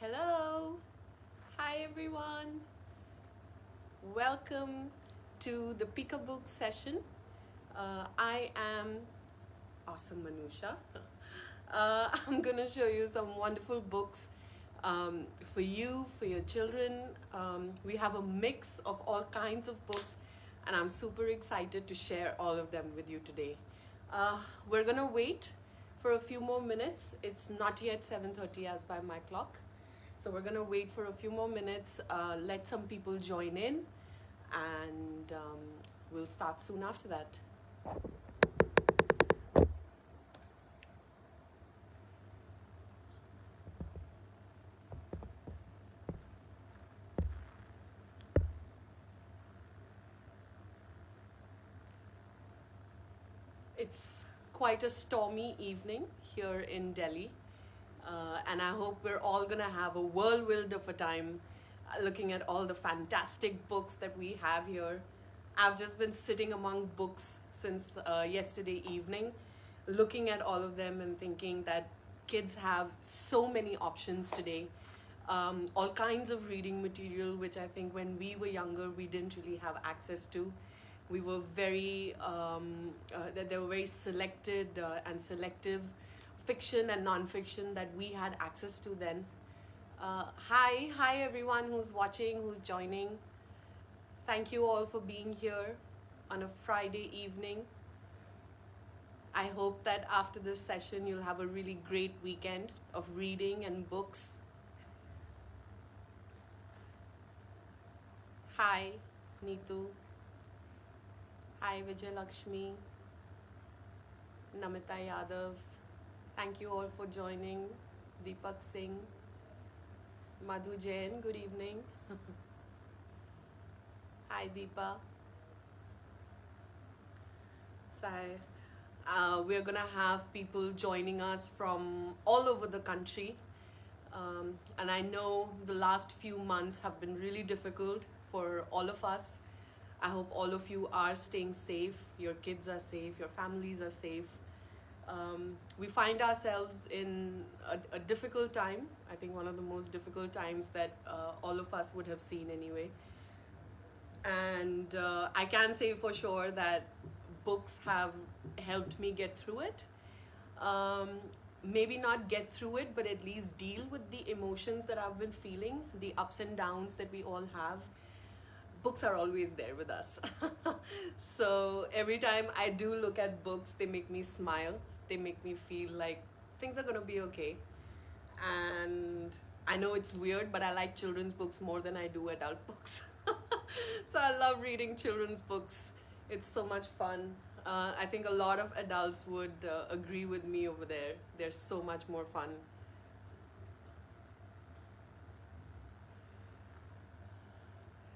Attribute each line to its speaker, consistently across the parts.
Speaker 1: Hello. Hi everyone. Welcome to the Pick a Book session. I am awesome Manusha. I'm gonna show you some wonderful books for you, for your children. We have a mix of all kinds of books, and I'm super excited to share all of them with you today. We're gonna wait for a few more minutes. It's not yet 7:30 as by my clock. So we're gonna wait for a few more minutes, let some people join in, and we'll start soon after that. It's quite a stormy evening here in Delhi, and I hope we're all gonna have a whirlwind of a time looking at all the fantastic books that we have here. I've just been sitting among books since yesterday evening, looking at all of them and thinking that kids have so many options today. All kinds of reading material, which I think when we were younger, we didn't really have access to. We were very, that there were very selected and selective fiction and non-fiction that we had access to then. Hi everyone who's watching, who's joining. Thank you all for being here on a Friday evening. I hope that after this session you'll have a really great weekend of reading and books. Hi, Neetu. Hi, Vijay Lakshmi. Namita Yadav. Thank you all for joining. Deepak Singh. Madhu Jain, good evening. Hi, Deepa. We're gonna have people joining us from all over the country. And I know the last few months have been really difficult for all of us. I hope all of you are staying safe, your kids are safe, your families are safe. We find ourselves in a difficult time. I think one of the most difficult times that all of us would have seen anyway. And I can say for sure that books have helped me get through it. Maybe not get through it, but at least deal with the emotions that I've been feeling, the ups and downs that we all have. Books are always there with us. So every time I do look at books, they make me smile. They make me feel like things are gonna be okay. And I know it's weird, but I like children's books more than I do adult books. So I love reading children's books. It's so much fun. I think a lot of adults would agree with me over there. They're so much more fun.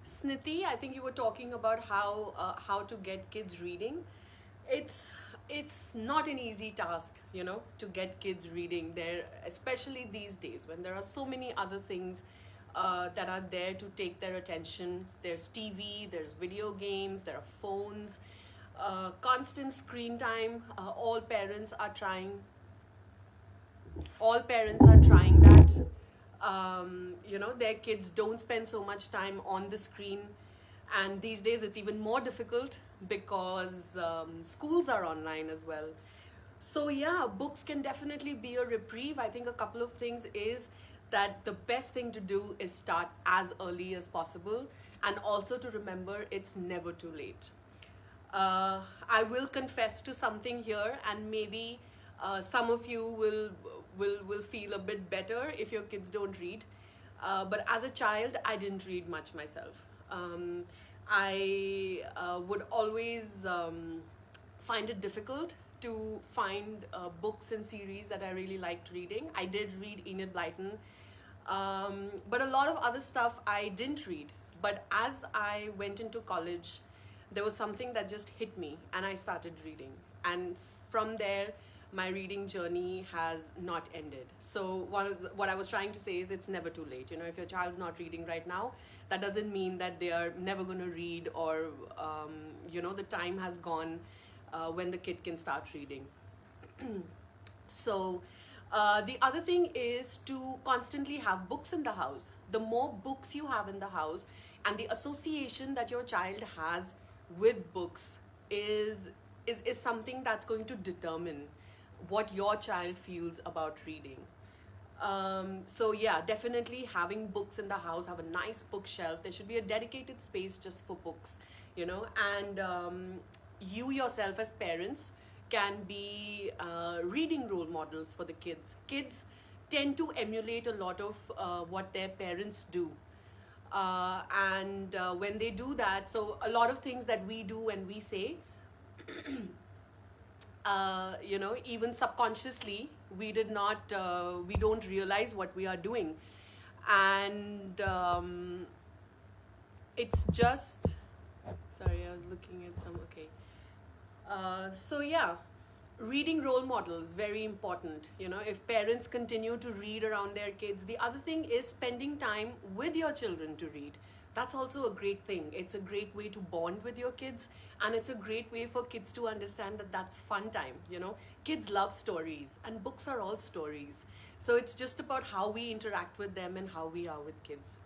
Speaker 1: Sniti, I think you were talking about how to get kids reading. It's not an easy task, to get kids reading there, especially these days when there are so many other things that are there to take their attention. There's TV, there's video games, there are phones, constant screen time. All parents are trying. All parents are trying that. Their kids don't spend so much time on the screen, and these days it's even more difficult because schools are online as well. So yeah, books can definitely be a reprieve. I think a couple of things is that the best thing to do is start as early as possible, and also to remember it's never too late. I will confess to something here, and maybe some of you will feel a bit better if your kids don't read. But as a child, I didn't read much myself. I would always find it difficult to find books and series that I really liked reading. I did read Enid Blyton, but a lot of other stuff I didn't read. But as I went into college, there was something that just hit me, and I started reading. And from there, my reading journey has not ended. So what I was trying to say is it's never too late. If your child's not reading right now, that doesn't mean that they are never going to read, or the time has gone when the kid can start reading. So The other thing is to constantly have books in the house. The more books you have in the house, and the association that your child has with books is is something that's going to determine what your child feels about reading. So yeah, definitely having books in the house, have a nice bookshelf. There should be a dedicated space just for books, you know. And you yourself as parents can be reading role models for the kids. Kids tend to emulate a lot of what their parents do. And when they do that, so a lot of things that we do and we say, you know, even subconsciously, we don't realize what we are doing. And it's just, sorry, I was looking at some, okay. So yeah, reading role models, very important. You know, if parents continue to read around their kids, the other thing is spending time with your children to read. That's also a great thing. It's a great way to bond with your kids, and it's a great way for kids to understand that that's fun time. You know, kids love stories, and books are all stories. So it's just about how we interact with them and how we are with kids.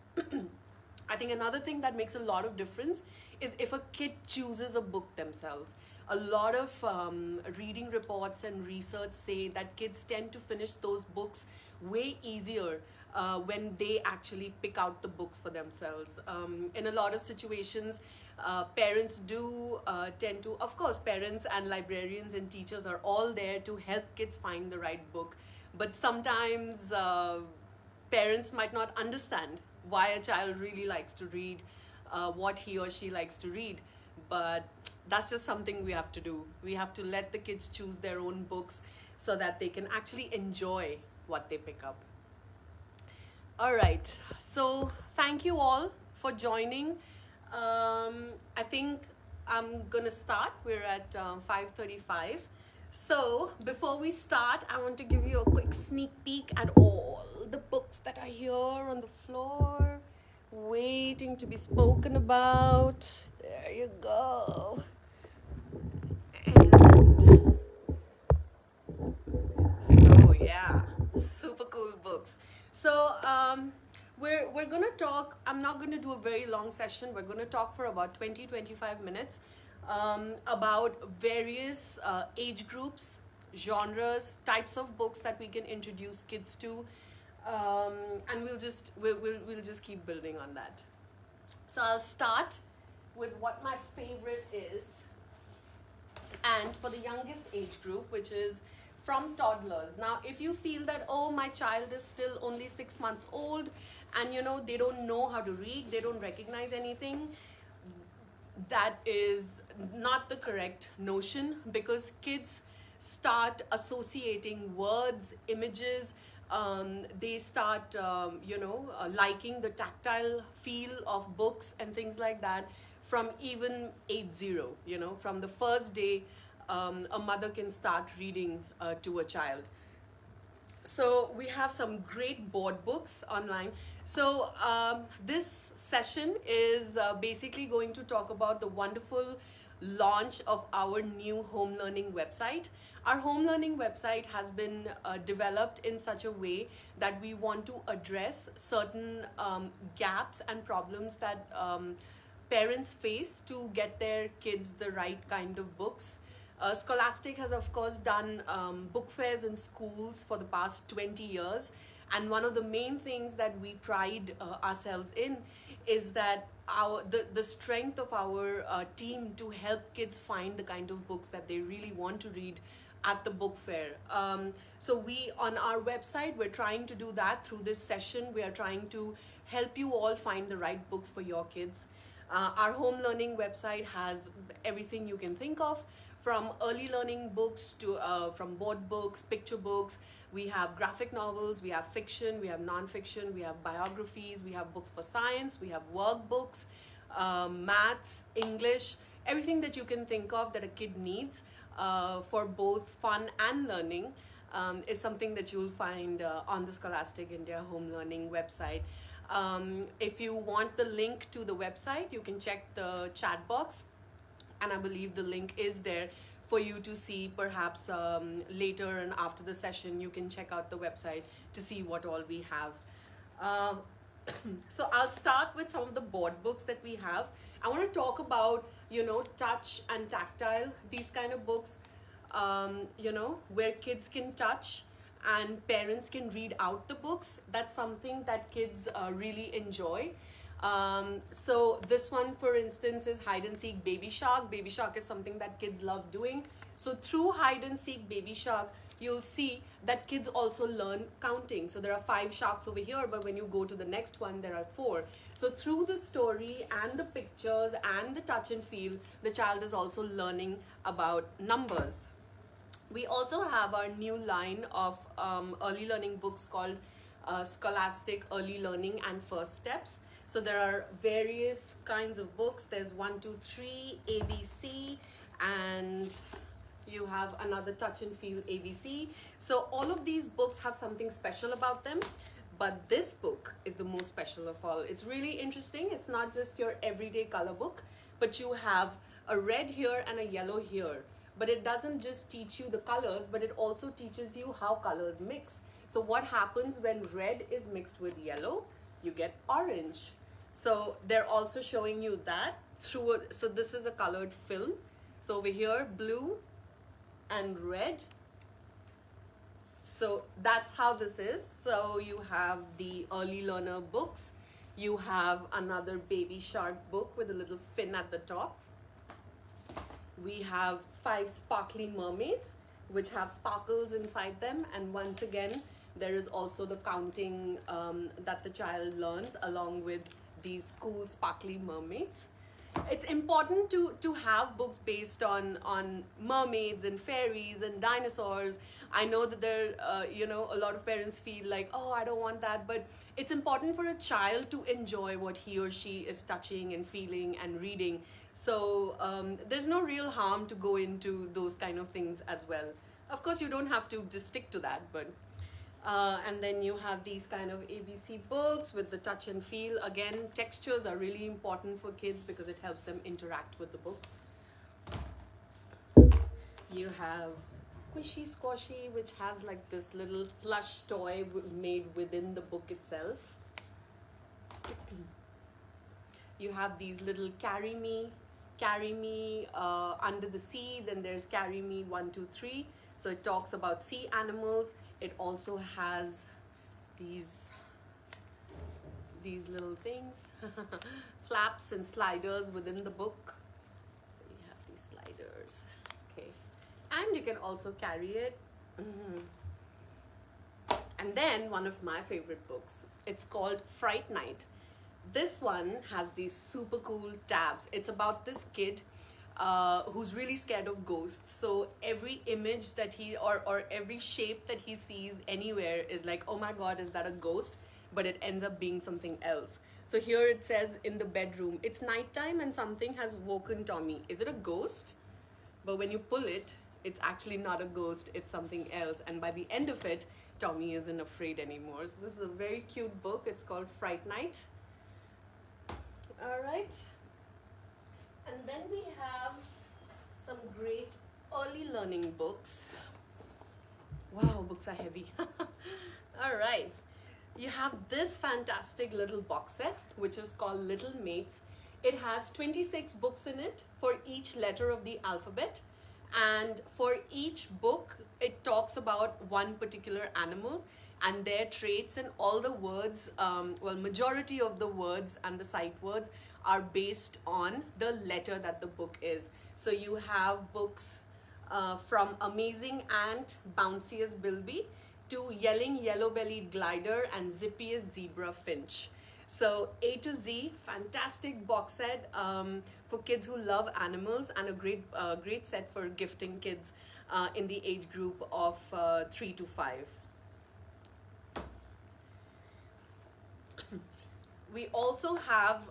Speaker 1: I think another thing that makes a lot of difference is if a kid chooses a book themselves. A lot of reading reports and research say that kids tend to finish those books way easier when they actually pick out the books for themselves. In a lot of situations, parents do tend to, of course, parents and librarians and teachers are all there to help kids find the right book. But sometimes parents might not understand why a child really likes to read, what he or she likes to read. But that's just something we have to do. We have to let the kids choose their own books so that they can actually enjoy what they pick up. All right. So thank you all for joining. I think I'm gonna start. We're at 5:35. So before we start, I want to give you a quick sneak peek at all the books that are here on the floor, waiting to be spoken about. There you go. And so yeah, super cool books. So we're gonna talk. I'm not gonna do a very long session. We're gonna talk for about 20-25 minutes about various age groups, genres, types of books that we can introduce kids to, and we'll just keep building on that. So I'll start with what my favorite is, and for the youngest age group, which is from toddlers. Now, if you feel that, oh, my child is still only 6 months old and you know they don't know how to read, they don't recognize anything, that is not the correct notion, because kids start associating words, images, they start liking the tactile feel of books and things like that from even age 0. You know, from the first day a mother can start reading to a child. So we have some great board books online. So this session is basically going to talk about the wonderful launch of our new home learning website. Our home learning website has been developed in such a way that we want to address certain gaps and problems that parents face to get their kids the right kind of books. Scholastic has, of course, done book fairs in schools for the past 20 years. And one of the main things that we pride ourselves in is that the strength of our team to help kids find the kind of books that they really want to read at the book fair. So we, on our website, we're trying to do that through this session. We are trying to help you all find the right books for your kids. Our home learning website has everything you can think of, from early learning books to from board books, picture books. We have graphic novels, we have fiction, we have non-fiction, we have biographies, we have books for science, we have workbooks, maths, English, everything that you can think of that a kid needs for both fun and learning is something that you'll find on the Scholastic India home learning website. If you want the link to the website, you can check the chat box, and I believe the link is there for you to see. Perhaps later and after the session, you can check out the website to see what all we have. Uh, so I'll start with some of the board books that we have. I want to talk about, touch and tactile, these kind of books, where kids can touch and parents can read out the books. That's something that kids really enjoy. So this one, for instance, is Hide and Seek Baby Shark. Baby Shark is something that kids love doing. So through Hide and Seek Baby Shark, you'll see that kids also learn counting. So there are 5 sharks over here, but when you go to the next one, there are 4. So through the story and the pictures and the touch and feel, the child is also learning about numbers. We also have our new line of early learning books called Scholastic Early Learning and First Steps. So there are various kinds of books. There's 1, 2, 3, ABC, and you have another touch and feel ABC. So all of these books have something special about them, but this book is the most special of all. It's really interesting. It's not just your everyday color book, but you have a red here and a yellow here. But it doesn't just teach you the colors, but it also teaches you how colors mix. So what happens when red is mixed with yellow? You get orange. So they're also showing you that through so this is a colored film. So over here, blue and red. So that's how this is. So you have the early learner books. You have another baby shark book with a little fin at the top. We have 5 sparkly mermaids, which have sparkles inside them. And once again, there is also the counting that the child learns along with these cool sparkly mermaids. It's important to have books based on mermaids and fairies and dinosaurs. I know that there, a lot of parents feel like, oh, I don't want that. But it's important for a child to enjoy what he or she is touching and feeling and reading. So there's no real harm to go into those kind of things as well. Of course, you don't have to just stick to that, but and then you have these kind of ABC books with the touch and feel. Again, textures are really important for kids because it helps them interact with the books. You have Squishy Squashy, which has like this little plush toy made within the book itself. You have these little Carry Me Under the Sea. Then there's Carry Me 1, 2, 3. So it talks about sea animals. It also has these little things, flaps and sliders within the book. So you have these sliders, okay, and you can also carry it. And then one of my favorite books, it's called Fright Night. This one has these super cool tabs. It's about this kid who's really scared of ghosts. So every image that or every shape that he sees anywhere is like, oh my God, is that a ghost? But it ends up being something else. So here it says in the bedroom, it's nighttime and something has woken Tommy. Is it a ghost? But when you pull it, it's actually not a ghost, it's something else. And by the end of it, Tommy isn't afraid anymore. So this is a very cute book. It's called Fright Night. All right. And then we have some great early learning books. Wow, books are heavy. All right. You have this fantastic little box set, which is called Little Mates. It has 26 books in it for each letter of the alphabet. And for each book, it talks about one particular animal and their traits, and all the words, majority of the words and the sight words are based on the letter that the book is. So you have books from Amazing Ant, Bounciest Bilby, to Yelling Yellow-Bellied Glider and Zippiest Zebra Finch. So A to Z, fantastic box set for kids who love animals, and a great set for gifting kids in the age group of 3 to 5. We also have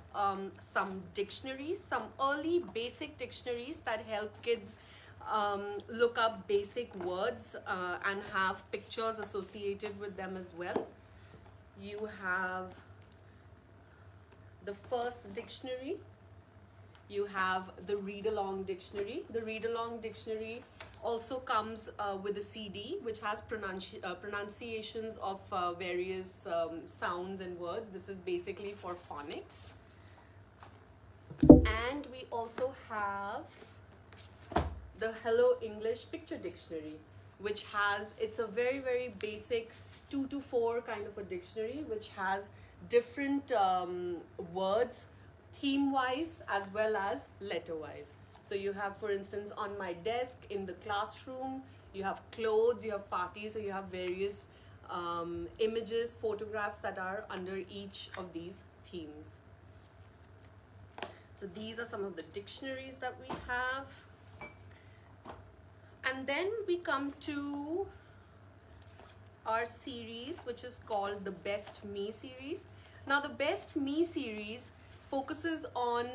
Speaker 1: some dictionaries, some early basic dictionaries that help kids look up basic words and have pictures associated with them as well. You have the first dictionary, You have the read-along dictionary. The read-along dictionary also comes with a CD which has pronunciations of various sounds and words. This is basically for phonics. And we also have the Hello English Picture Dictionary, which has, it's a very, very basic 2 to 4 kind of a dictionary, which has different words, theme-wise as well as letter-wise. So you have, for instance, on my desk, in the classroom, you have clothes, you have parties, so you have various images, photographs that are under each of these themes. So these are some of the dictionaries that we have. And then we come to our series, which is called the Best Me series. Now, the Best Me series focuses on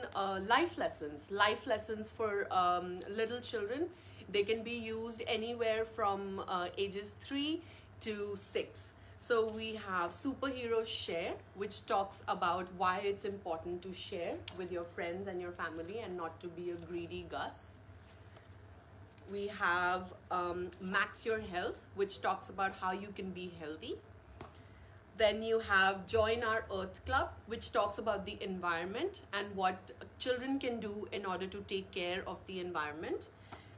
Speaker 1: life lessons for little children. They can be used anywhere from ages 3 to 6. So we have Superhero Share, which talks about why it's important to share with your friends and your family and not to be a greedy Gus. We have Max Your Health, which talks about how you can be healthy. Then you have Join Our Earth Club, which talks about the environment and what children can do in order to take care of the environment.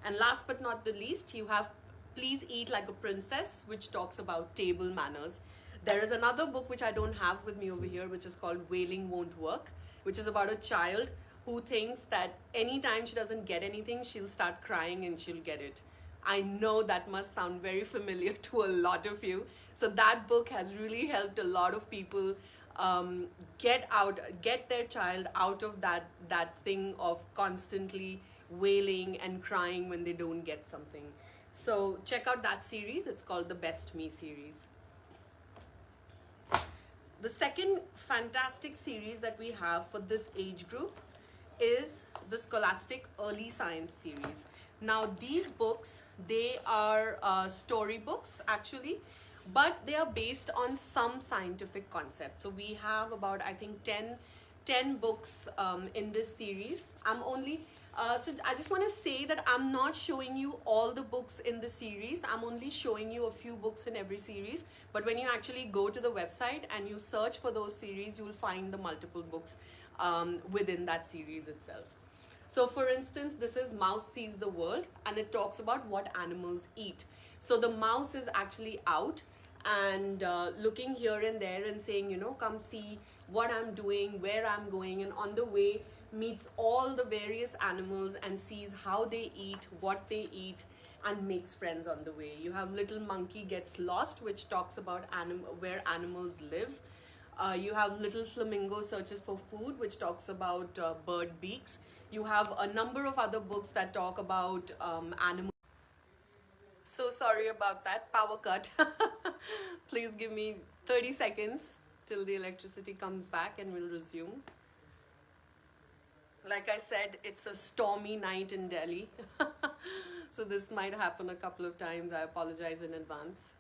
Speaker 1: And last but not the least, you have Please Eat Like a Princess, which talks about table manners. There is another book which I don't have with me over here, which is called Wailing Won't Work, which is about a child who thinks that anytime she doesn't get anything, she'll start crying and she'll get it. I know that must sound very familiar to a lot of you. So that book has really helped a lot of people get their child out of that thing of constantly wailing and crying when they don't get something. So check out that series. It's called the Best Me series. The second fantastic series that we have for this age group is the Scholastic Early Science series. Now these books, they are storybooks actually, but they are based on some scientific concept. So we have about, I think, 10 books in this series. So I just want to say that I'm not showing you all the books in the series. I'm only showing you a few books in every series. But when you actually go to the website and you search for those series, you'll find the multiple books within that series itself. So for instance, this is Mouse Sees the World, and it talks about what animals eat. So the mouse is actually out and looking here and there and saying, you know, come see what I'm doing, where I'm going, and on the way meets all the various animals and sees how they eat, what they eat, and makes friends on the way. You have Little Monkey Gets Lost, which talks about where animals live. You have Little Flamingo Searches for Food, which talks about bird beaks. You have a number of other books that talk about animals. So sorry about that, power cut. Please give me 30 seconds till the electricity comes back and we'll resume. Like I said, it's a stormy night in Delhi. So this might happen a couple of times. I apologize in advance.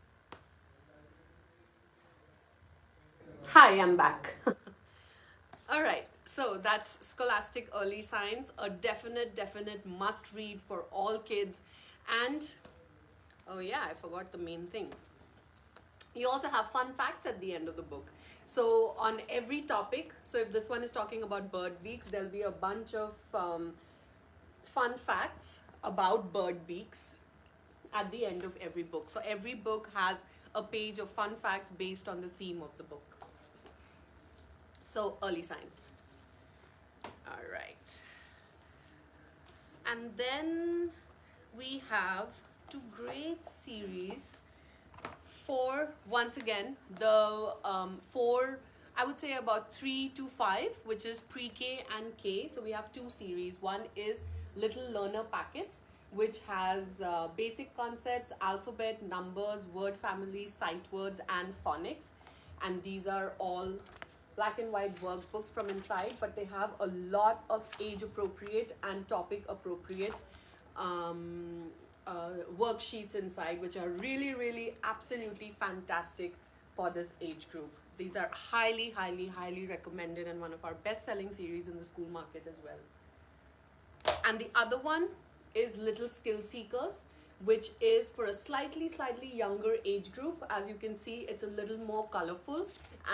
Speaker 1: Hi, I'm back. All right, so that's Scholastic Early Science, a definite must read for all kids. And, oh yeah, I forgot the main thing. You also have fun facts at the end of the book. So on every topic, so if this one is talking about bird beaks, there'll be a bunch of fun facts about bird beaks at the end of every book. So every book has a page of fun facts based on the theme of the book. So early science. All right. And then we have two great series for, once again, the I would say about 3 to 5, which is pre-K and K. So we have two series. One is Little Learner Packets, which has basic concepts, alphabet, numbers, word families, sight words, and phonics. And these are all black and white workbooks from inside, but they have a lot of age appropriate and topic appropriate worksheets inside, which are really absolutely fantastic for this age group. These are highly recommended and one of our best-selling series in the school market as well. And the other one is Little Skill Seekers, which is for a slightly younger age group. As you can see, it's a little more colorful,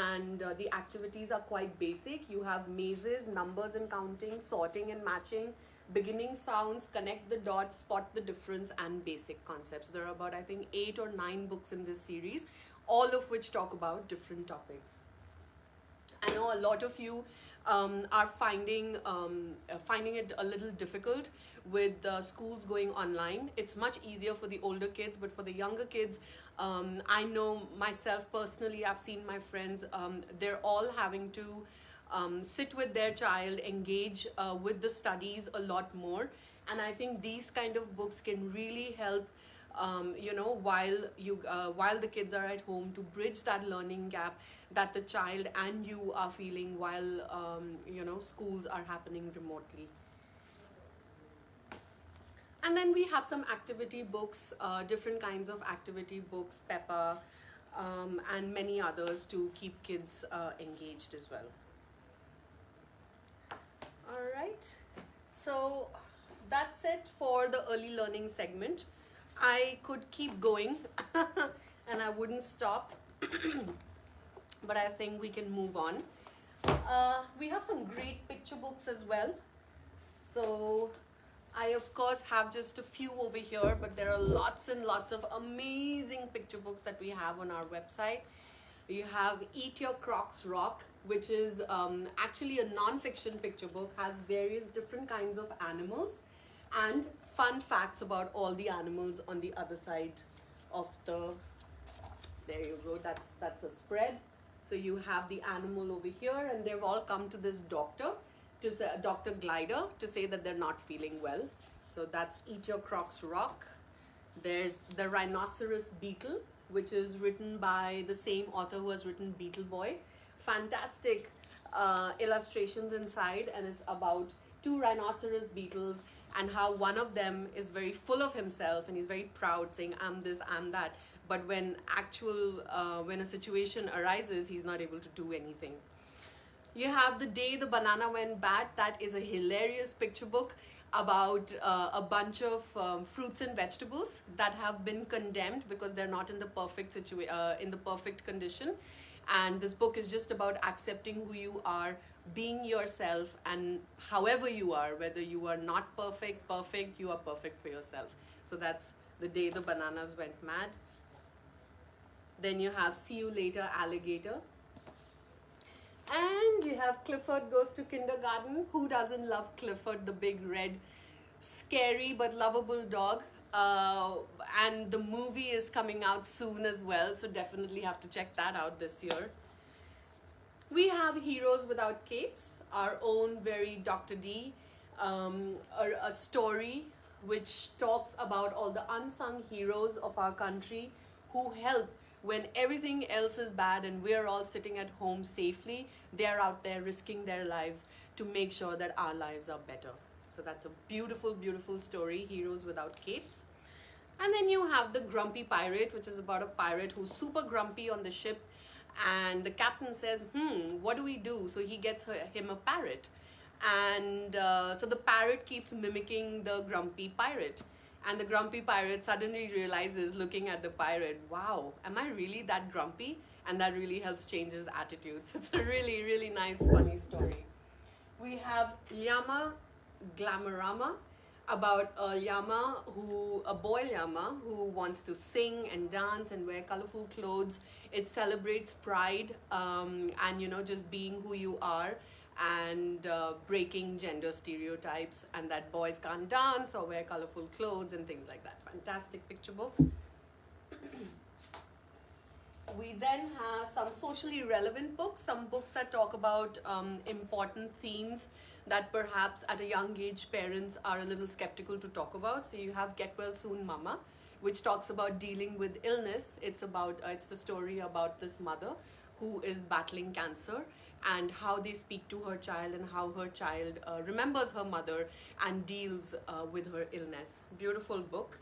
Speaker 1: and the activities are quite basic. You have mazes, numbers and counting, sorting and matching, beginning sounds, connect the dots, spot the difference, and basic concepts. There are about, I think, 8 or 9 books in this series, all of which talk about different topics. I know a lot of you are finding it a little difficult with schools going online. It's much easier for the older kids, but for the younger kids, I know myself personally, I've seen my friends, they're all having to sit with their child, engage with the studies a lot more. And I think these kind of books can really help, while the kids are at home, to bridge that learning gap that the child and you are feeling while schools are happening remotely. And then we have some activity books, different kinds of activity books, Peppa, and many others to keep kids engaged as well. All right, so that's it for the early learning segment. I could keep going and I wouldn't stop, but I think we can move on. We have some great picture books as well. So I of course have just a few over here, but there are lots and lots of amazing picture books that we have on our website. You have Eat Your Crocs Rock, which is actually a non-fiction picture book, has various different kinds of animals and fun facts about all the animals on the other side of the, there you go, that's a spread. So you have the animal over here, and they've all come to this doctor, to say, Dr. Glider, to say that they're not feeling well. So that's Eat Your Crocs Rock. There's The Rhinoceros Beetle, which is written by the same author who has written Beetle Boy. Fantastic illustrations inside, and it's about 2 rhinoceros beetles and how one of them is very full of himself and he's very proud, saying, I'm this, I'm that. But when a situation arises, he's not able to do anything. You have The Day the Banana Went Bad. That is a hilarious picture book about a bunch of fruits and vegetables that have been condemned because they're not in the perfect condition. And this book is just about accepting who you are, being yourself, and however you are, whether you are not perfect, you are perfect for yourself. So that's The Day the Bananas Went Mad. Then you have See You Later, Alligator. And you have Clifford Goes to Kindergarten. Who doesn't love Clifford, the big red, scary but lovable dog? And the movie is coming out soon as well, so definitely have to check that out this year. We have Heroes Without Capes, our own very Dr. D, a story which talks about all the unsung heroes of our country who help when everything else is bad and we're all sitting at home safely. They're out there risking their lives to make sure that our lives are better. So that's a beautiful, beautiful story, Heroes Without Capes. And then you have The Grumpy Pirate, which is about a pirate who's super grumpy on the ship, and the captain says, what do we do? So he gets him a parrot. And so the parrot keeps mimicking the grumpy pirate. And the grumpy pirate suddenly realizes, looking at the pirate, wow, am I really that grumpy? And that really helps change his attitudes. It's a really, really nice, funny story. We have Llama Glamorama, about a boy llama who wants to sing and dance and wear colorful clothes. It celebrates pride and just being who you are, and breaking gender stereotypes, and that boys can't dance or wear colorful clothes and things like that. Fantastic picture book. We then have some socially relevant books, some books that talk about important themes that perhaps at a young age parents are a little skeptical to talk about. So you have Get Well Soon Mama, which talks about dealing with illness. It's the story about this mother who is battling cancer, and how they speak to her child, and how her child remembers her mother and deals with her illness. Beautiful book.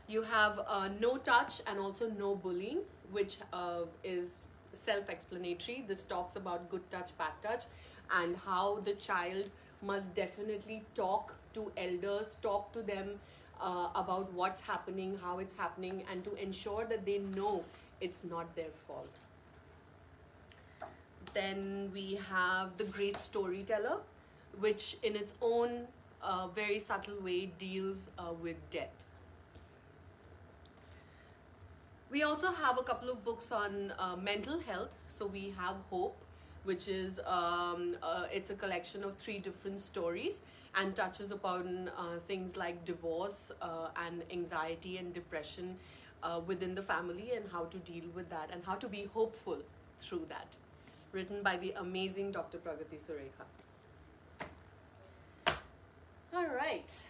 Speaker 1: You have No Touch and also No Bullying, which is self-explanatory. This talks about good touch, bad touch, and how the child must definitely talk to elders, talk to them about what's happening, how it's happening, and to ensure that they know it's not their fault. Then we have The Great Storyteller, which in its own very subtle way deals with death. We also have a couple of books on mental health. So we have Hope, which is it's a collection of 3 different stories and touches upon things like divorce and anxiety and depression within the family, and how to deal with that and how to be hopeful through that. Written by the amazing Dr. Pragati Surekha. All right,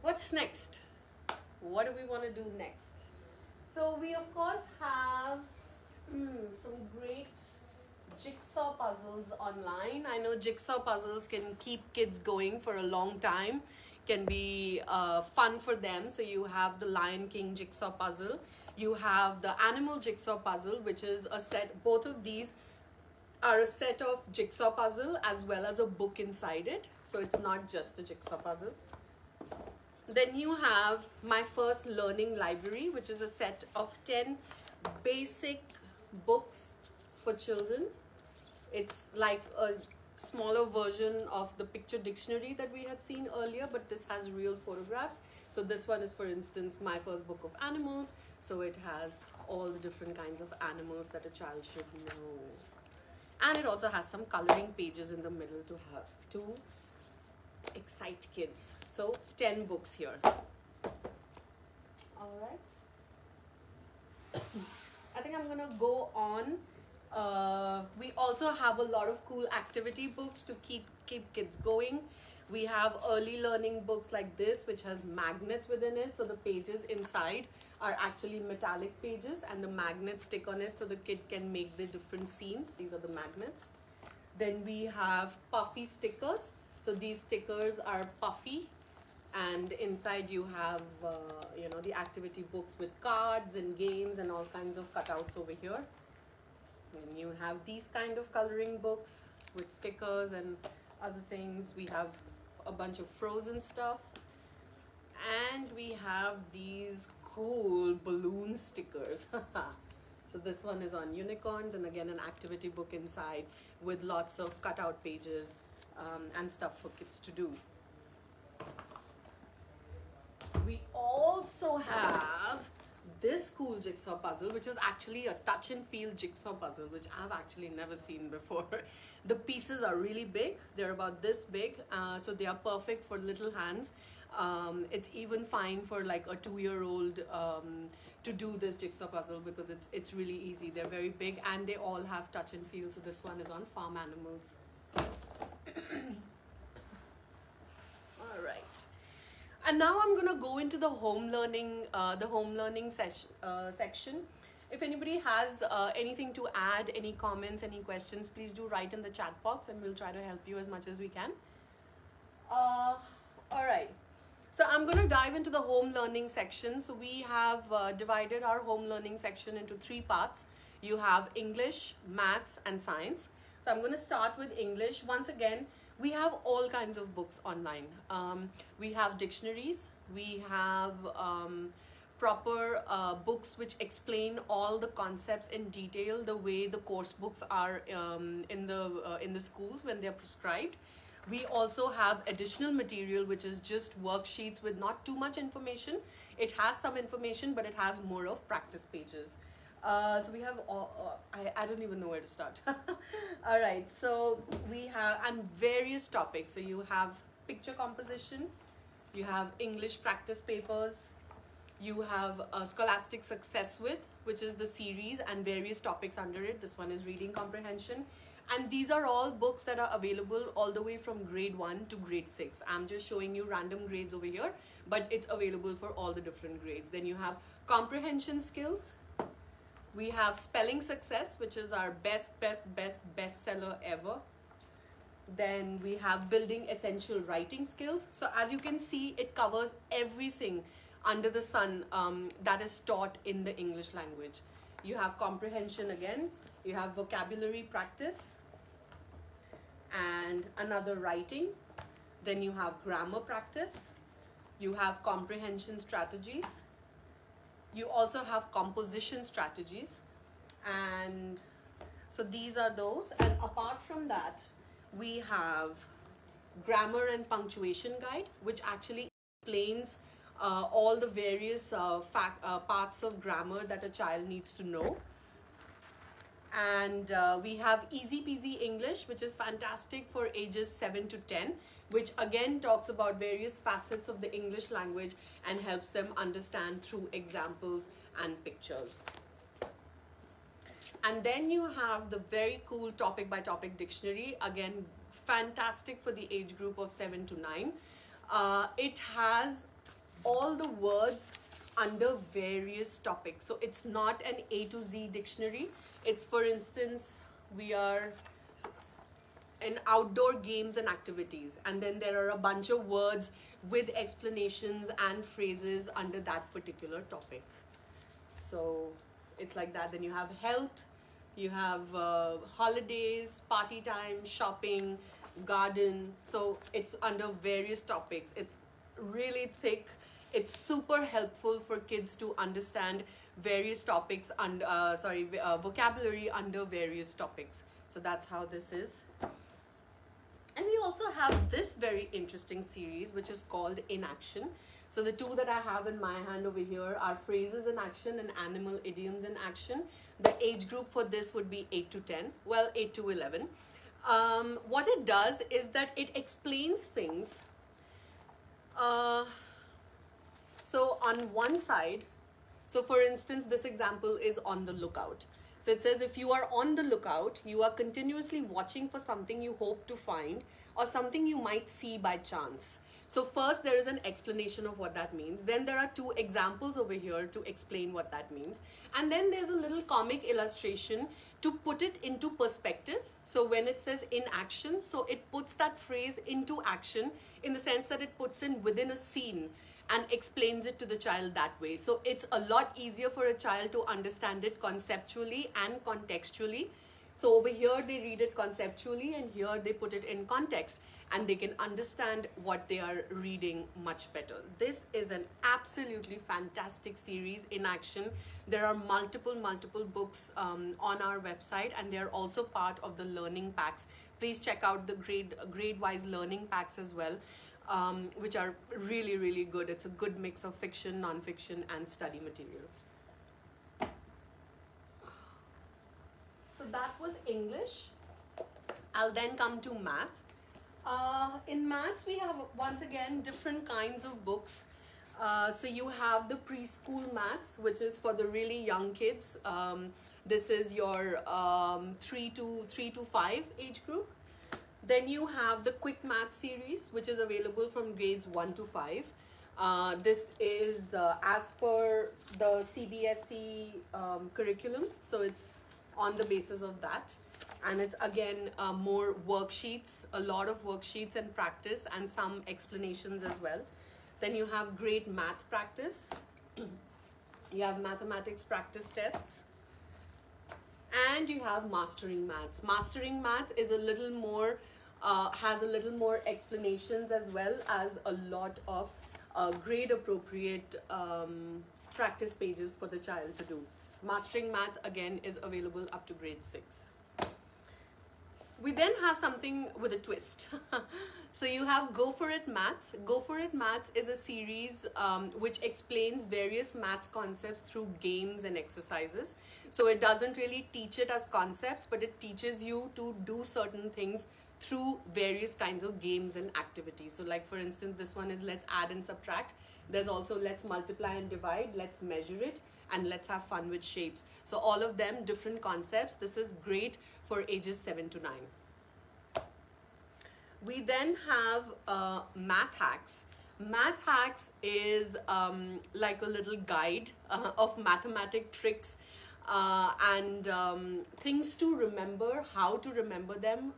Speaker 1: what's next? What do we want to do next? So we of course have some great jigsaw puzzles online. I know jigsaw puzzles can keep kids going for a long time, can be fun for them. So you have the Lion King jigsaw puzzle, you have the animal jigsaw puzzle, which is a set. Both of these are a set of jigsaw puzzle as well as a book inside it. So it's not just a jigsaw puzzle. Then you have My First Learning Library, which is a set of 10 basic books for children. It's like a smaller version of the picture dictionary that we had seen earlier, but this has real photographs. So this one is, for instance, My First Book of Animals. So it has all the different kinds of animals that a child should know. And it also has some coloring pages in the middle to excite kids. So 10 books here. All right. I think I'm gonna go on. We also have a lot of cool activity books to keep kids going. We have early learning books like this, which has magnets within it. So the pages inside are actually metallic pages, and the magnets stick on it so the kid can make the different scenes. These are the magnets. Then we have puffy stickers. So these stickers are puffy, and inside you have the activity books with cards and games and all kinds of cutouts over here. And you have these kind of coloring books with stickers and other things. We have a bunch of Frozen stuff, and we have these cool balloon stickers. So this one is on unicorns, and again an activity book inside with lots of cutout pages and stuff for kids to do. We also have this cool jigsaw puzzle, which is actually a touch and feel jigsaw puzzle, which I've actually never seen before. The pieces are really big. They're about this big, so they are perfect for little hands. It's even fine for like a 2-year-old to do this jigsaw puzzle, because it's really easy. They're very big and they all have touch and feel. So this one is on farm animals. All right. And now I'm gonna go into the home learning section. If anybody has anything to add, any comments, any questions, please do write in the chat box, and we'll try to help you as much as we can. All right. So I'm going to dive into the home learning section. So we have divided our home learning section into 3 parts. You have English, maths, and science. So I'm going to start with English. Once again, we have all kinds of books online. We have dictionaries. We have proper books which explain all the concepts in detail, the way the course books are in the schools when they're prescribed. We also have additional material, which is just worksheets with not too much information. It has some information, but it has more of practice pages. So we have I don't even know where to start. All right, so we have and various topics. So you have picture composition, you have English practice papers, you have Scholastic Success With, which is the series and various topics under it. This one is reading comprehension. And these are all books that are available all the way from grade 1 to grade 6. I'm just showing you random grades over here, but it's available for all the different grades. Then you have comprehension skills. We have spelling success, which is our bestseller ever. Then we have building essential writing skills. So as you can see, it covers everything under the sun that is taught in the English language. You have comprehension again. You have vocabulary practice and another writing. Then you have grammar practice. You have comprehension strategies. You also have composition strategies. And so these are those. And apart from that, we have grammar and punctuation guide, which actually explains all the various parts of grammar that a child needs to know. And we have Easy Peasy English, which is fantastic for ages 7 to 10, which again talks about various facets of the English language and helps them understand through examples and pictures. And then you have the very cool topic by topic dictionary, again fantastic for the age group of 7 to 9. It has all the words under various topics. So it's not an A to Z dictionary. It's, for instance, we are in outdoor games and activities, and then there are a bunch of words with explanations and phrases under that particular topic. So it's like that. Then you have health, you have holidays, party time, shopping, garden. So it's under various topics. It's really thick. It's super helpful for kids to understand various topics and vocabulary under various topics. So that's how this is. And we also have this very interesting series, which is called In Action. So the two that I have in my hand over here are phrases in action and animal idioms in action. The age group for this would be 8 to 10, well, 8 to 11. What it does is that it explains things. So on one side, so for instance, this example is on the lookout. So it says if you are on the lookout, you are continuously watching for something you hope to find or something you might see by chance. So first there is an explanation of what that means. Then there are two examples over here to explain what that means. And then there's a little comic illustration to put it into perspective. So when it says in action, so it puts that phrase into action in the sense that it puts in within a scene and explains it to the child that way. So it's a lot easier for a child to understand it conceptually and contextually. So over here they read it conceptually and here they put it in context and they can understand what they are reading much better. This is an absolutely fantastic series, In Action. There are multiple books on our website, and they're also part of the learning packs. Please check out the grade-wise learning packs as well. Which are really good. It's a good mix of fiction, non-fiction, and study material. So that was English. I'll then come to math. In maths, we have once again different kinds of books. So you have the preschool maths, which is for the really young kids. This is your 3 to 5 age group. Then you have the quick math series, which is available from grades 1 to 5. This is as per the CBSE curriculum, so it's on the basis of that. And it's again more worksheets, a lot of worksheets and practice and some explanations as well. Then you have great math practice. You have mathematics practice tests. And you have mastering maths. Mastering maths is a little more, has a little more explanations as well as a lot of grade appropriate practice pages for the child to do. Mastering maths again is available up to grade 6. We then have something with a twist. So you have Go For It Maths. Go For It Maths is a series which explains various maths concepts through games and exercises. So it doesn't really teach it as concepts, but it teaches you to do certain things through various kinds of games and activities. So like for instance, this one is let's add and subtract. There's also let's multiply and divide, let's measure it, and let's have fun with shapes. So all of them different concepts. This is great for ages 7 to 9. We then have Math Hacks. Math Hacks is like a little guide of mathematic tricks and things to remember, how to remember them,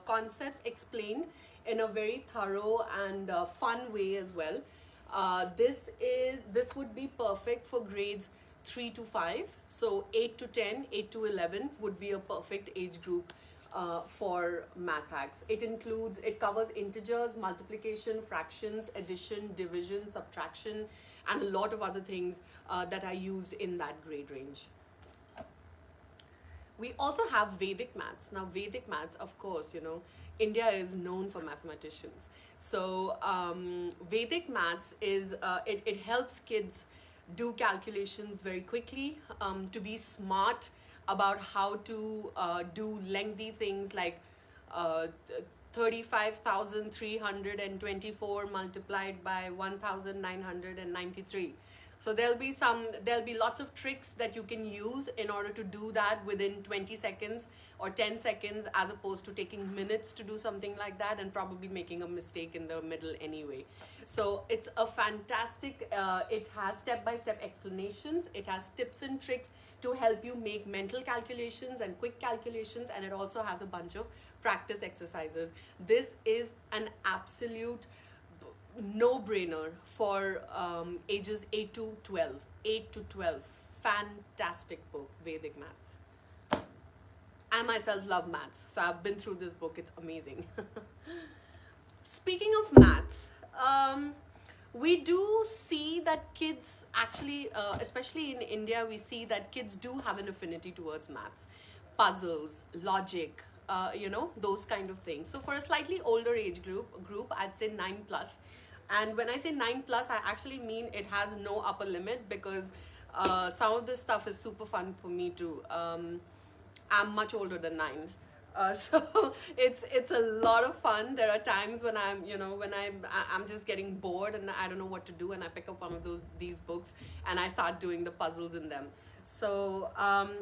Speaker 1: concepts explained in a very thorough and fun way as well. This would be perfect for grades 3 to 5. So 8 to 10, 8 to 11 would be a perfect age group for math hacks. It covers integers, multiplication, fractions, addition, division, subtraction, and a lot of other things that are used in that grade range. We also have Vedic maths. Now, Vedic maths, of course, India is known for mathematicians. So, Vedic maths it helps kids do calculations very quickly, to be smart about how to do lengthy things like uh, 35,324 multiplied by 1,993. So there'll be lots of tricks that you can use in order to do that within 20 seconds or 10 seconds, as opposed to taking minutes to do something like that and probably making a mistake in the middle anyway. So it's a fantastic, it has step-by-step explanations, it has tips and tricks to help you make mental calculations and quick calculations, and it also has a bunch of practice exercises. This is an absolute no-brainer for ages 8 to 12. 8 to 12. Fantastic book, Vedic Maths. I myself love maths, so I've been through this book. It's amazing. Speaking of maths, we do see that kids actually, especially in India, we see that kids do have an affinity towards maths, puzzles, logic, those kind of things. So for a slightly older age group, I'd say 9 plus. And when I say 9 plus, I actually mean it has no upper limit, because some of this stuff is super fun for me too. I'm much older than 9. So it's a lot of fun. There are times when I'm just getting bored and I don't know what to do, and I pick up one of these books and I start doing the puzzles in them. So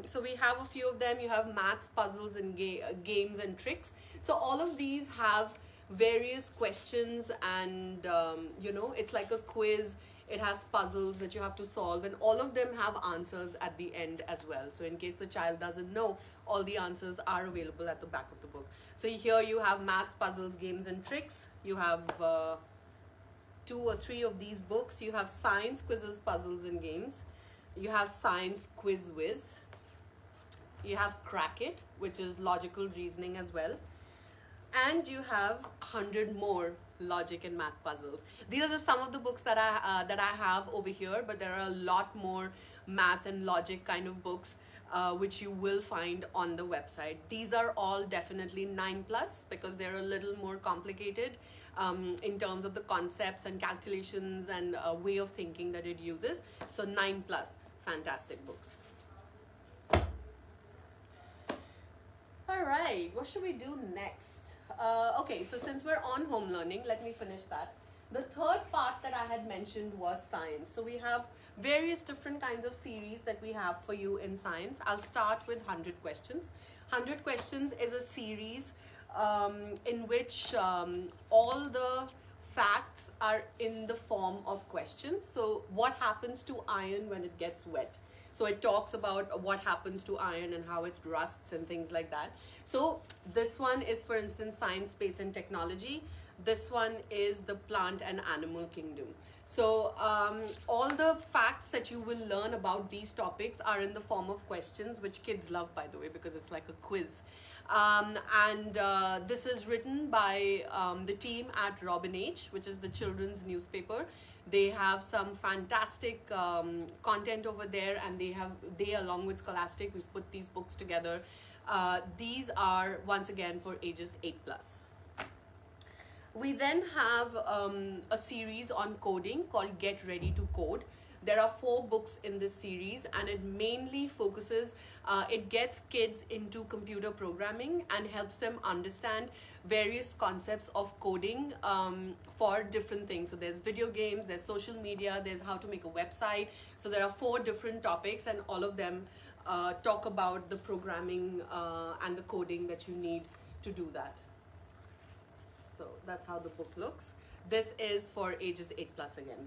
Speaker 1: so we have a few of them. You have maths, puzzles, and games and tricks. So all of these have various questions, and it's like a quiz. It has puzzles that you have to solve, and all of them have answers at the end as well. So in case the child doesn't know, all the answers are available at the back of the book. So here you have maths, puzzles, games, and tricks. You have 2 or 3 of these books. You have science, quizzes, puzzles, and games. You have science quiz whiz. You have crack it, which is logical reasoning as well. And you have 100 more logic and math puzzles. These are just some of the books that I have over here, but there are a lot more math and logic kind of books which you will find on the website. These are all definitely 9 plus, because they're a little more complicated in terms of the concepts and calculations and way of thinking that it uses. So 9 plus, fantastic books. All right, what should we do next? Okay, so since we're on home learning, let me finish that. The third part that I had mentioned was science. So we have various different kinds of series that we have for you in science. I'll start with 100 questions. 100 questions is a series in which all the facts are in the form of questions. So what happens to iron when it gets wet? So it talks about what happens to iron and how it rusts and things like that. So this one is, for instance, science, space, and technology. This one is the plant and animal kingdom. So all the facts that you will learn about these topics are in the form of questions, which kids love, by the way, because it's like a quiz. This is written by the team at Robin H., which is the children's newspaper. They have some fantastic content over there, and they along with Scholastic, we've put these books together. These are, once again, for ages 8 plus. We then have a series on coding called Get Ready to Code. There are 4 books in this series, and it mainly focuses, it gets kids into computer programming and helps them understand various concepts of coding for different things. So there's video games, there's social media, there's how to make a website. So there are 4 different topics, and all of them talk about the programming and the coding that you need to do that. So that's how the book looks. This is for ages 8 plus again.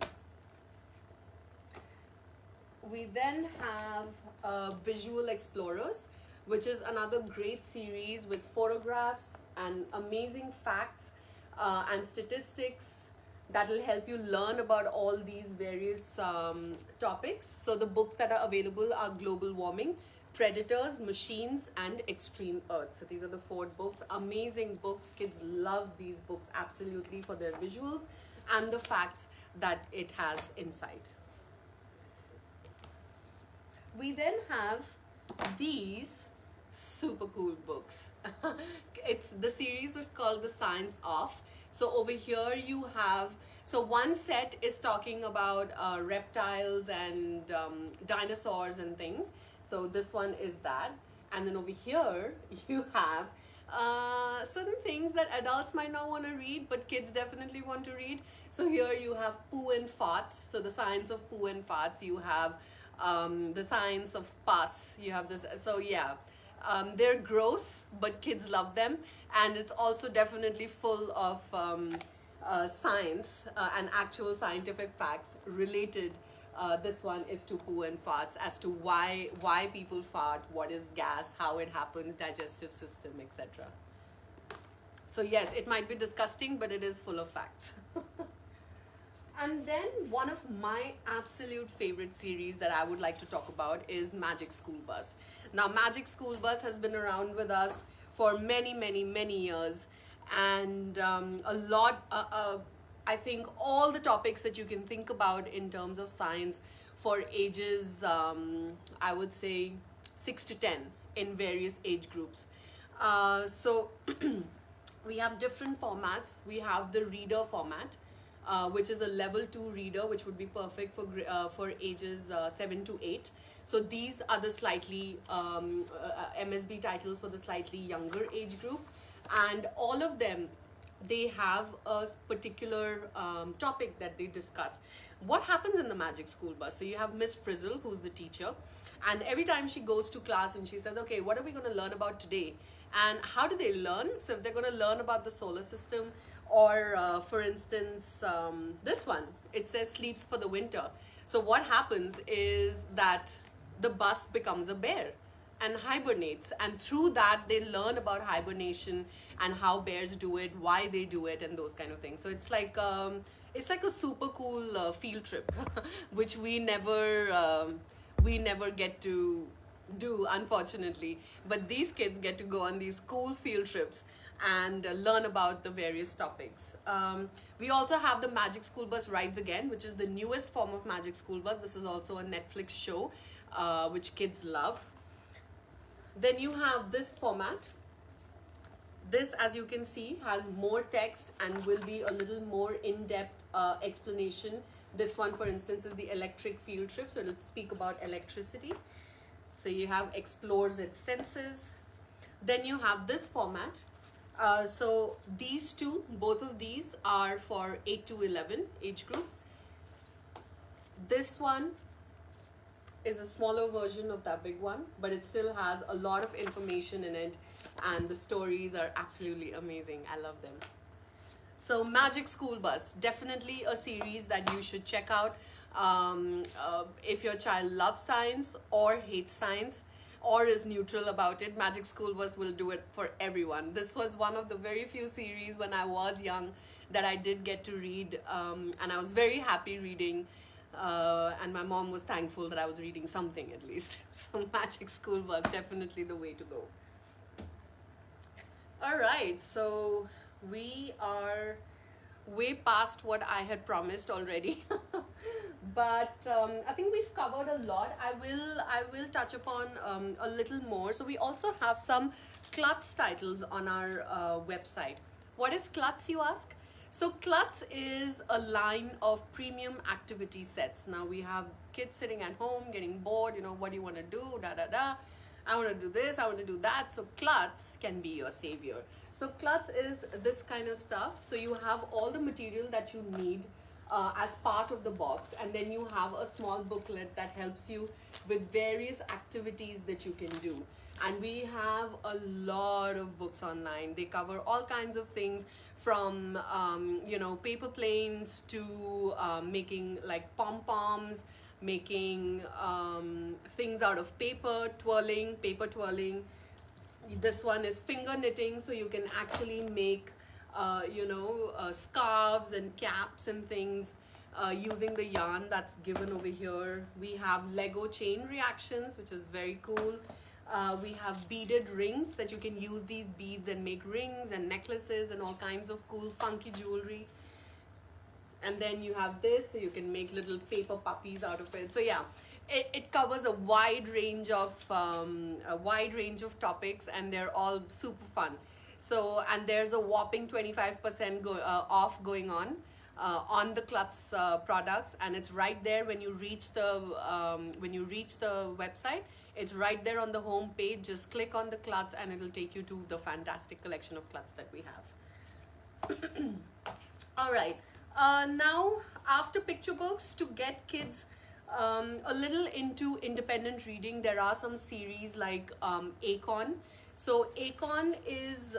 Speaker 1: We then have Visual Explorers, which is another great series with photographs and amazing facts and statistics that will help you learn about all these various topics. So the books that are available are global warming, Predators, Machines, and Extreme Earth. So these are the 4 books. Amazing books. Kids love these books absolutely for their visuals and the facts that it has inside. We then have these super cool books. It's the series is called The Science Of. So over here you have, so one set is talking about reptiles and dinosaurs and things. So this one is that. And then over here you have certain things that adults might not want to read, but kids definitely want to read. So here you have poo and farts. So the science of poo and farts. You have the science of pus. You have this. So yeah, they're gross, but kids love them. And it's also definitely full of science and actual scientific facts related. This one is to poo and farts, as to why people fart, what is gas, how it happens, digestive system, etc. So yes, it might be disgusting, but it is full of facts. And then one of my absolute favorite series that I would like to talk about is Magic School Bus. Now, Magic School Bus has been around with us for many, many, many years, and a lot, I think all the topics that you can think about in terms of science for ages, I would say 6 to 10 in various age groups. So we have different formats. We have the reader format, which is a level 2 reader, which would be perfect for ages 7 to 8. So these are the slightly MSB titles for the slightly younger age group, and all of them, they have a particular topic that they discuss. What happens in the Magic School Bus? So you have Miss Frizzle, who's the teacher, and every time she goes to class and she says, okay, what are we going to learn about today? And how do they learn? So if they're going to learn about the solar system, or for instance, this one, it says sleeps for the winter. So what happens is that the bus becomes a bear and hibernates, and through that they learn about hibernation and how bears do it, why they do it, and those kind of things. So it's like a super cool field trip, which we never get to do, unfortunately. But these kids get to go on these cool field trips and learn about the various topics. We also have the Magic School Bus Rides Again, which is the newest form of Magic School Bus. This is also a Netflix show, which kids love. Then you have this format. This, as you can see, has more text and will be a little more in-depth explanation. This one, for instance, is the electric field trip, so it'll speak about electricity. So you have explores its senses. Then you have this format. So these two, both of these are for 8 to 11 age group. This one is a smaller version of that big one, but it still has a lot of information in it, and the stories are absolutely amazing. I love them. So Magic School Bus, definitely a series that you should check out if your child loves science or hates science or is neutral about it. Magic School Bus will do it for everyone. This was one of the very few series when I was young that I did get to read, and I was very happy reading. And my mom was thankful that I was reading something at least. So Magic School was definitely the way to go. Alright, so we are way past what I had promised already. But I think we've covered a lot. I will touch upon a little more. So we also have some Kutz titles on our website. What is Kutz, you ask? So Kutz is a line of premium activity sets. Now we have kids sitting at home getting bored, what do you want to do, I want to do this, I want to do that. So Kutz can be your savior. So Kutz is this kind of stuff. So you have all the material that you need as part of the box, and then you have a small booklet that helps you with various activities that you can do. And we have a lot of books online. They cover all kinds of things, from paper planes to making like pom-poms, making things out of paper twirling. This one is finger knitting, so you can actually make scarves and caps and things using the yarn that's given over here. We have Lego chain reactions, which is very cool. We have beaded rings that you can use these beads and make rings and necklaces and all kinds of cool funky jewelry. And then you have this, so you can make little paper puppies out of it. So yeah, it covers a wide range of topics, and they're all super fun. So, and there's a whopping 25% off going on the Kutz products, and it's right there when you reach the website. It's right there on the home page. Just click on the Kutz, and it'll take you to the fantastic collection of Kutz that we have. All right. Now, after picture books, to get kids a little into independent reading, there are some series like Acorn. So Acorn is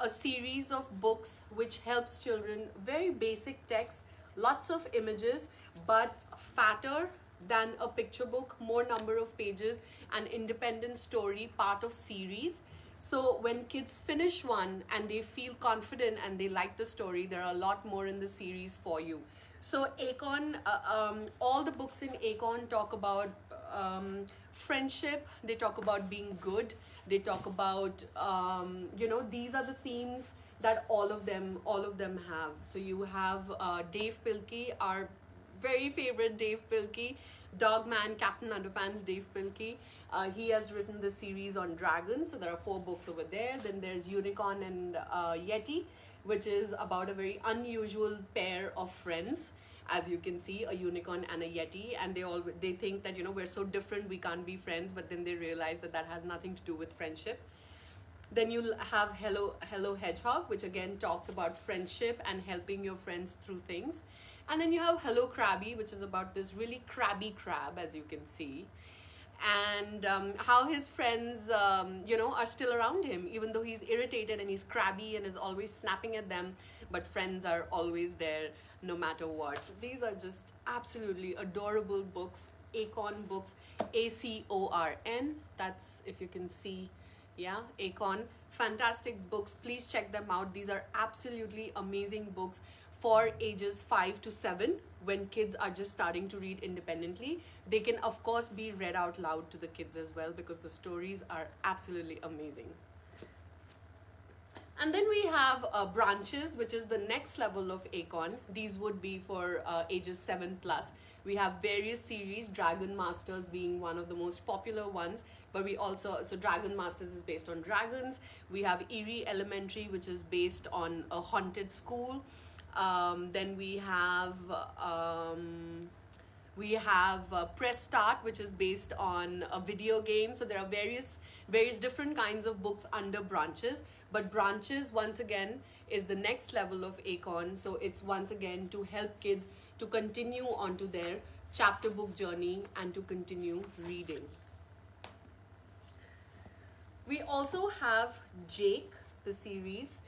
Speaker 1: a series of books which helps children, very basic text, lots of images, but fatter than a picture book, more number of pages, an independent story, part of series. So when kids finish one and they feel confident and they like the story, there are a lot more in the series for you. So Acorn, all the books in Acorn talk about friendship, they talk about being good, they talk about, these are the themes that all of them have. So you have Dave Pilkey, our very favorite Dave Pilkey, Dogman, Captain Underpants Dave Pilkey. He has written the series on dragons, so there are 4 books over there. Then there's Unicorn and Yeti, which is about a very unusual pair of friends. As you can see, a unicorn and a yeti, and they think that we're so different we can't be friends, but then they realize that has nothing to do with friendship. Then you'll have Hello Hedgehog, which again talks about friendship and helping your friends through things. And then you have Hello Krabby, which is about this really crabby crab, as you can see, and how his friends are still around him even though he's irritated and he's crabby and is always snapping at them, but friends are always there no matter what. These are just absolutely adorable books. Acorn Books, Acorn, that's, if you can see, yeah, Acorn. Fantastic books, please check them out. These are absolutely amazing books for ages 5 to 7, when kids are just starting to read independently. They can of course be read out loud to the kids as well, because the stories are absolutely amazing. And then we have Branches, which is the next level of Acorn. These would be for ages 7 plus. We have various series, Dragon Masters being one of the most popular ones, but we also, so Dragon Masters is based on dragons. We have Eerie Elementary, which is based on a haunted school. Then we have Press Start, which is based on a video game. So there are various different kinds of books under Branches, but Branches once again is the next level of Acorn. So it's once again to help kids to continue onto their chapter book journey and to continue reading. We also have Jake, the series.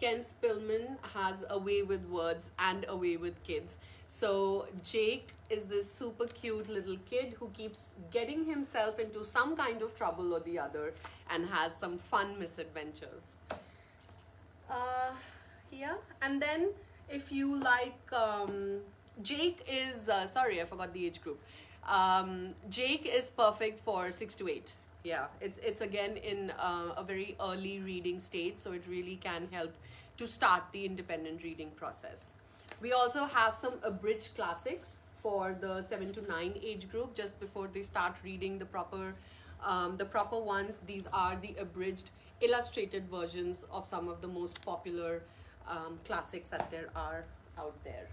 Speaker 1: Ken Spillman has A Way with Words and A Way with Kids. So Jake is this super cute little kid who keeps getting himself into some kind of trouble or the other and has some fun misadventures. Yeah, and then if you like, Jake is, sorry, I forgot the age group. Jake is perfect for 6 to 8. Yeah, it's again in a very early reading stage, so it really can help to start the independent reading process. We also have some abridged classics for the 7 to 9 age group, just before they start reading the proper ones. These are the abridged illustrated versions of some of the most popular classics that there are out there.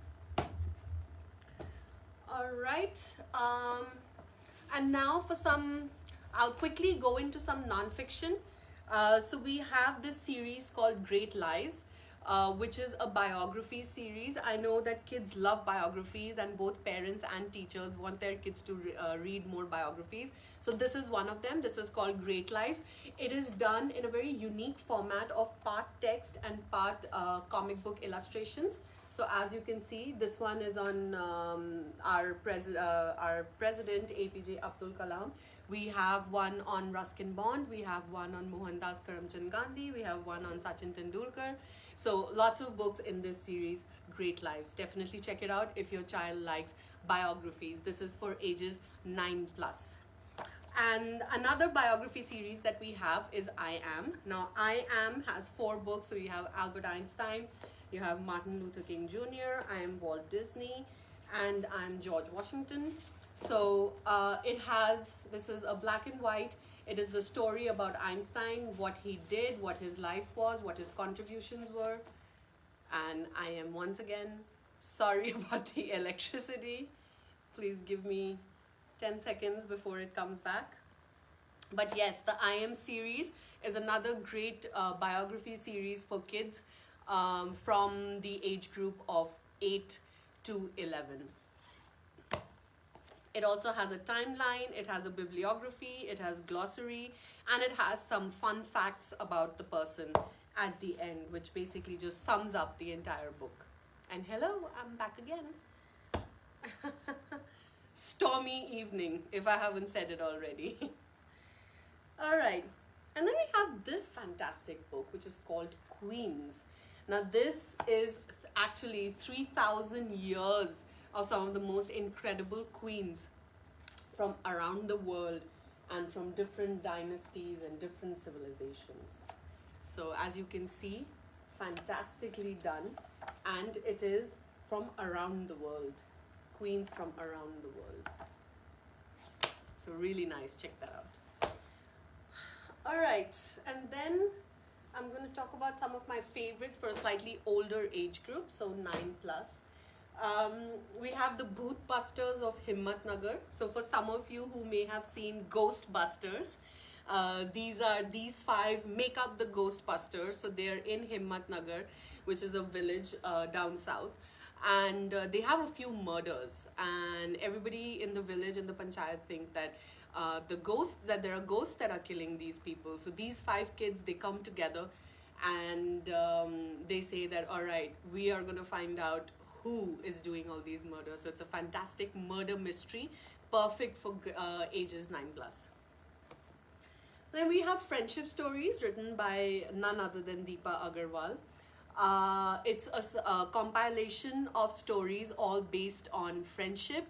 Speaker 1: All right, and now for some, I'll quickly go into some nonfiction. So we have this series called Great Lives, which is a biography series. I know that kids love biographies, and both parents and teachers want their kids to read more biographies. So this is one of them. This is called Great Lives. It is done in a very unique format of part text and part comic book illustrations. So as you can see, this one is on our president APJ Abdul Kalam. We have one on Ruskin Bond, we have one on Mohandas Karamchand Gandhi, we have one on Sachin Tendulkar. So lots of books in this series, Great Lives. Definitely check it out if your child likes biographies. This is for ages 9 plus. And another biography series that we have is I Am. Now, I Am has 4 books. So you have Albert Einstein, you have Martin Luther King Jr., I am Walt Disney, and I'm George Washington. So this is a black and white. It is the story about Einstein, what he did, what his life was, what his contributions were. And I am once again sorry about the electricity. Please give me 10 seconds before it comes back. But yes, the I Am series is another great biography series for kids from the age group of 8 to 11. It also has a timeline, it has a bibliography, it has glossary, and it has some fun facts about the person at the end, which basically just sums up the entire book. And hello, I'm back again. Stormy evening, if I haven't said it already. All right, and then we have this fantastic book, which is called Queens. Now, this is actually 3,000 years of some of the most incredible queens from around the world and from different dynasties and different civilizations. So as you can see, fantastically done, and it is from around the world. Queens from around the world. So really nice, check that out. All right, and then I'm going to talk about some of my favorites for a slightly older age group, so 9+. We have the Ghostbusters of Himmatnagar. So for some of you who may have seen Ghostbusters, these 5 make up the Ghostbusters. So they're in Himmatnagar, which is a village down south. And they have a few murders, and everybody in the village and the panchayat think that there are ghosts that are killing these people. So these 5 kids, they come together and they say that, all right, we are going to find out who is doing all these murders. So it's a fantastic murder mystery, perfect for ages 9+. Then we have friendship stories written by none other than Deepa Agarwal. It's a compilation of stories all based on friendship,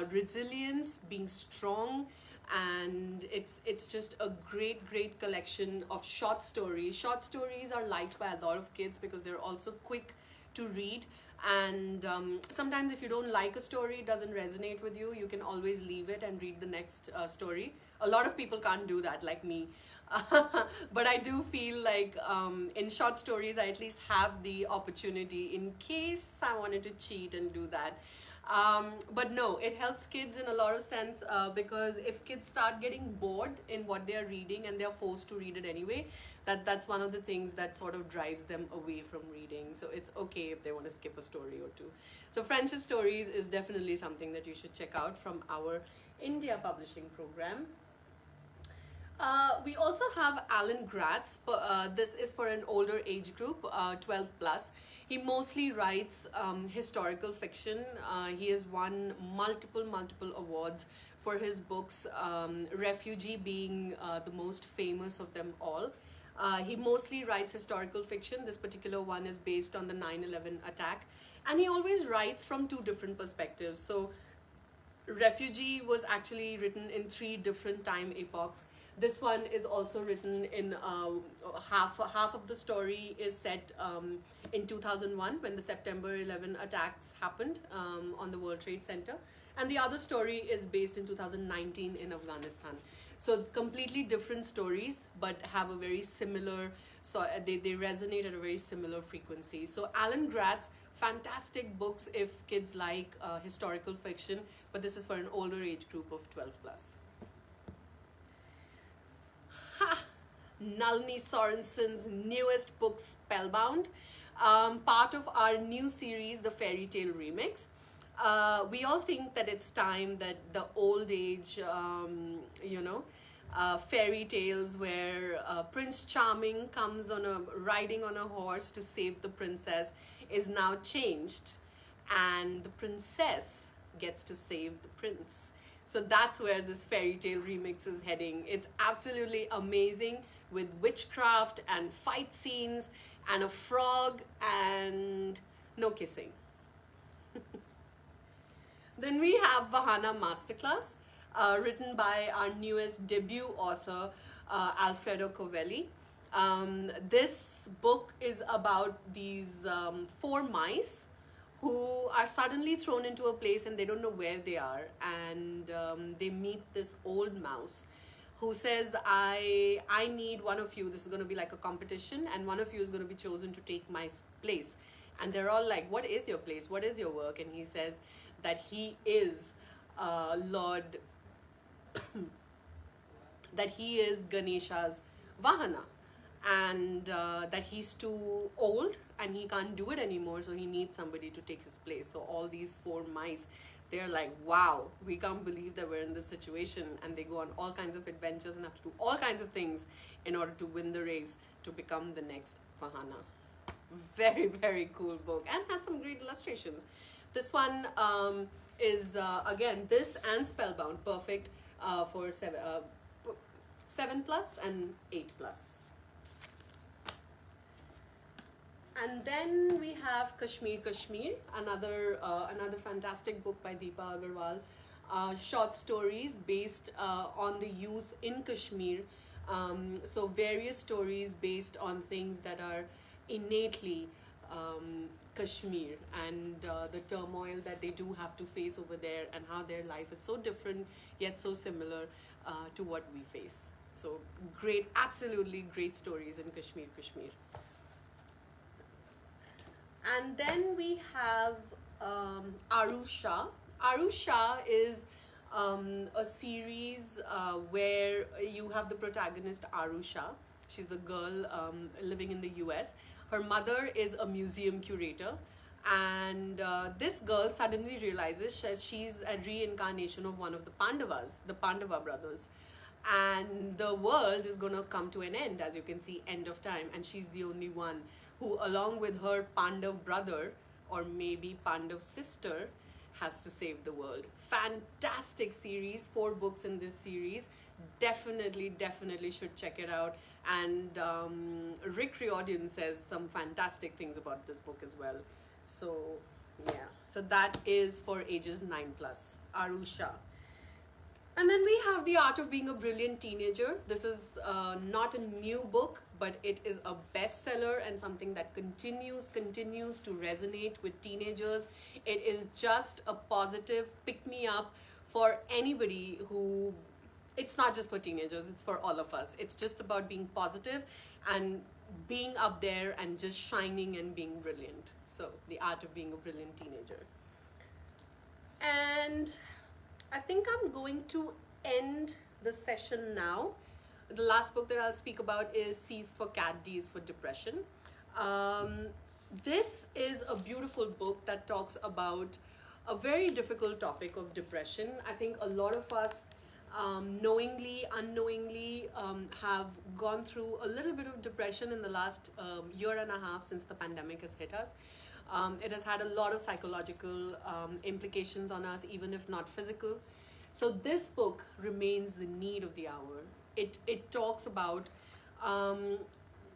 Speaker 1: resilience, being strong, and it's just a great collection of short stories. Short stories are liked by a lot of kids because they're also quick to read, and sometimes if you don't like a story, it doesn't resonate with you, you can always leave it and read the next story. A lot of people can't do that, like me. But I do feel like in short stories I at least have the opportunity in case I wanted to cheat and do that. But no, it helps kids in a lot of sense because if kids start getting bored in what they're reading and they're forced to read it anyway, that's one of the things that sort of drives them away from reading. So it's okay if they want to skip a story or two. So friendship stories is definitely something that you should check out from our India publishing program. We also have Alan Gratz. This is for an older age group, 12+. He mostly writes historical fiction. He has won multiple awards for his books, Refugee being the most famous of them all. He mostly writes historical fiction. This particular one is based on the 9/11 attack. And he always writes from 2 different perspectives. So Refugee was actually written in 3 different time epochs. This one is also written in half of the story is set in 2001 when the September 11 attacks happened on the World Trade Center, and the other story is based in 2019 in Afghanistan. So completely different stories, but have a very similar. So they resonate at a very similar frequency. So Alan Gratz, fantastic books if kids like historical fiction, but this is for an older age group of 12+. Nalini Sorensen's newest book, Spellbound, part of our new series, the Fairy Tale Remix. We all think that it's time that the old age, fairy tales where Prince Charming comes riding on a horse to save the princess is now changed, and the princess gets to save the prince. So that's where this Fairy Tale Remix is heading. It's absolutely amazing with witchcraft and fight scenes and a frog and no kissing. Then we have Vahana Masterclass. written by our newest debut author, Alfredo Covelli. This book is about these four mice who are suddenly thrown into a place and they don't know where they are, and they meet this old mouse who says, I need one of you. This is going to be like a competition, and one of you is going to be chosen to take my place. And they're all like, what is your place? What is your work? And he says that he is Lord, that he is Ganesha's Vahana, and that he's too old and he can't do it anymore, so he needs somebody to take his place. So all these four mice, they're like, wow, we can't believe that we're in this situation, and they go on all kinds of adventures and have to do all kinds of things in order to win the race to become the next Vahana. Very, very cool book, and has some great illustrations. This one is again, this and Spellbound, perfect for 7 plus and 8 plus. And then we have Kashmir, another fantastic book by Deepa Agarwal. Short stories based on the youth in Kashmir. So various stories based on things that are innately Kashmir, and the turmoil that they do have to face over there, and how their life is so different yet so similar to what we face. So great, absolutely great stories in Kashmir. And then we have Arusha. Arusha is a series where you have the protagonist Arusha. She's a girl living in the US. Her mother is a museum curator, and this girl suddenly realizes she's a reincarnation of one of the Pandavas, the Pandava brothers. And the world is going to come to an end, as you can see, end of time, and she's the only one who, along with her Pandav brother, or maybe Pandav sister, has to save the world. Fantastic series, 4 books in this series. Definitely should check it out. And Rick Riordan says some fantastic things about this book as well. So yeah, so that is for ages 9 plus, Arusha. And then we have The Art of Being a Brilliant Teenager. This is not a new book, but it is a bestseller and something that continues to resonate with teenagers. It is just a positive pick-me-up for anybody who, it's not just for teenagers, it's for all of us. It's just about being positive and being up there and just shining and being brilliant. So, The Art of Being a Brilliant Teenager. And I think I'm going to end the session now. The last book that I'll speak about is C's for Cat, D's for Depression. This is a beautiful book that talks about a very difficult topic of depression. I think a lot of us knowingly, unknowingly have gone through a little bit of depression in the last year and a half since the pandemic has hit us. It has had a lot of psychological implications on us, even if not physical. So this book remains the need of the hour. It talks about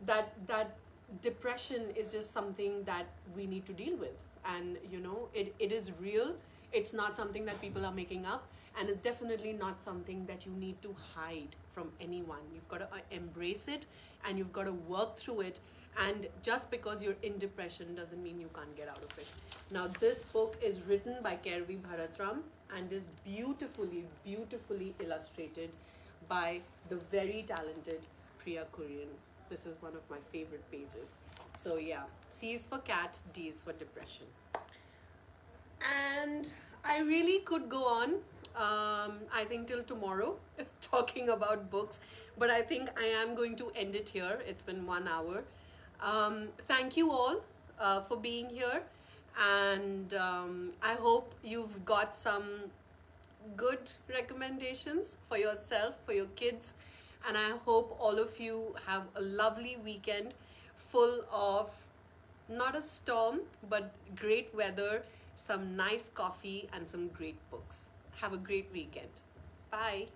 Speaker 1: that depression is just something that we need to deal with. And, you know, it is real. It's not something that people are making up. And it's definitely not something that you need to hide from anyone. You've got to embrace it, and you've got to work through it. And just because you're in depression doesn't mean you can't get out of it. Now, this book is written by Kervi Bharatram and is beautifully illustrated by the very talented Priya Kurian. This is one of my favorite pages. So yeah, C is for cat, D is for depression. And I really could go on, I think till tomorrow, talking about books, but I think I am going to end it here. It's been 1 hour. Thank you all for being here, and I hope you've got some good recommendations for yourself, for your kids, and I hope all of you have a lovely weekend full of not a storm but great weather, some nice coffee, and some great books. Have a great weekend. Bye.